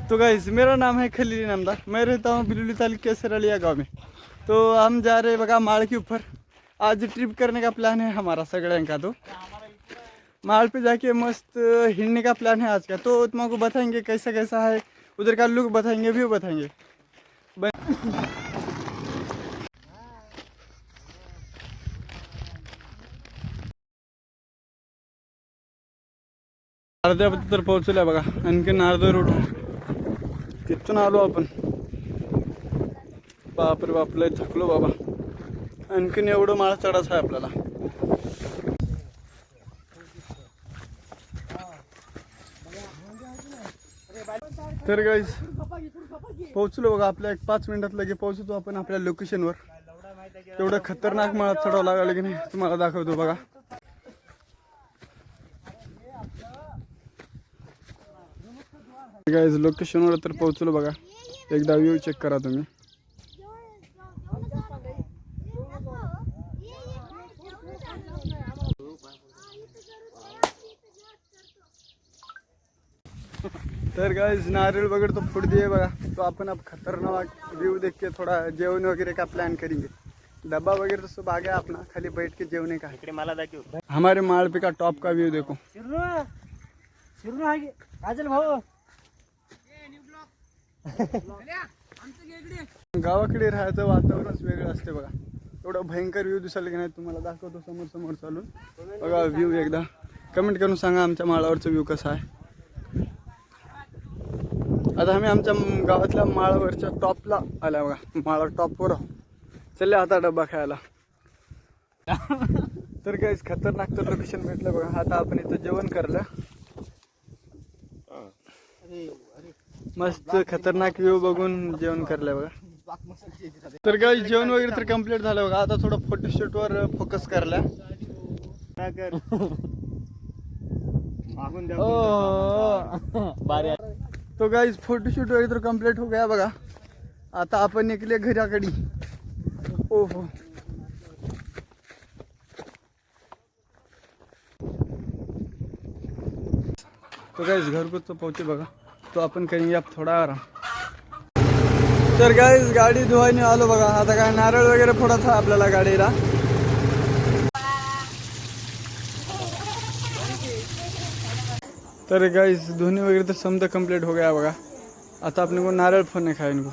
तो गाइस मेरा नाम है खलील इनामदार, मैं रहता हूँ बिलोली तालुके सरलिया गांव में। तो हम जा रहे बगा माड़ के ऊपर। आज ट्रिप करने का प्लान है हमारा सगड़ें का। तो माड़ पे जाके मस्त हिलने का प्लान है आज का। तो तुमको बताएंगे कैसा कैसा है उधर का लुक बताएंगे, व्यू बताएंगे। अर्ध्या तर पोहोचल्या बघा, आणखीन अर्धा रूट तिथून आलो आपण। बापरे बाप, लय थकलो बाबा, आणखीन एवढं माळ चढायचं आहे आपल्याला। तर गाइस पोहोचलो बघा, आपल्या 1-5 मिनिटात लगे पोहोचतो आपण आपल्या लोकेशनवर। एवढं खतरनाक माळ चढावं लागलं की नाही तुम्हाला दाखवतो बघा। गाइस लोकेशनवर तर पोहोचलो बघा, एकदा व्ह्यू चेक करा तुम्ही। तर गाइस नारियल वगैरह तो फूट दिए बघा। तो अपन अब खतरनाक व्यू देख के थोड़ा जेवण वगैरह का प्लान करेंगे। डब्बा वगैरह तो सब आ गया अपना, खाली बैठ के जेवने का। हमारे मालपे का टॉप का व्यू देखो। गावाकडे राहायचं वातावरणच वेगळं असते बघा। एवढं भयंकर व्ह्यू दिसायला की नाही तुम्हाला दाखवतो समोर समोर चालून बघा व्ह्यू। एकदा कमेंट करून सांगा आमच्या माळावरचा व्ह्यू कसा आहे। आता आम्ही आमच्या गावातल्या माळावरच्या टॉपला आल्या बघा, माळा टॉपवर चलले आता डब्बा खायला। तर काहीच खतरनाक तर लोकेशन भेटलं बघा। आता आपण इथं जेवण करलं, मस्त खतरनाक व्ह्यू बघून जेवण करलं बघा। तर काही जेवण वगैरे तर कम्प्लीट झालं बघा। आता थोडं फोटोशूट वर फोकस करला। तो गाइस फोटोशूट वगैरह तो कंप्लीट हो गया बघा। आता आपण निघले घराकडे। ओहो तो गाइस घर को तो पहुंचे बघा। तो अपन करेंगे अब थोड़ा आराम। तर गाइस गाडी धुवायने आलो बघा। आता काय नारळ वगैरे फोडत आहे आपल्याला गाडीला। तर गाइस धोनी वगैरह तो समझ कंप्लीट हो गया बघा। आता अपने को नारळ फोड़ने खाए इनको।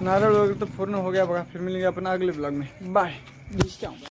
नारळ वगैरह तो फोड़ना हो गया बघा। फिर मिलेंगे अपन अगले ब्लॉग में। बाय।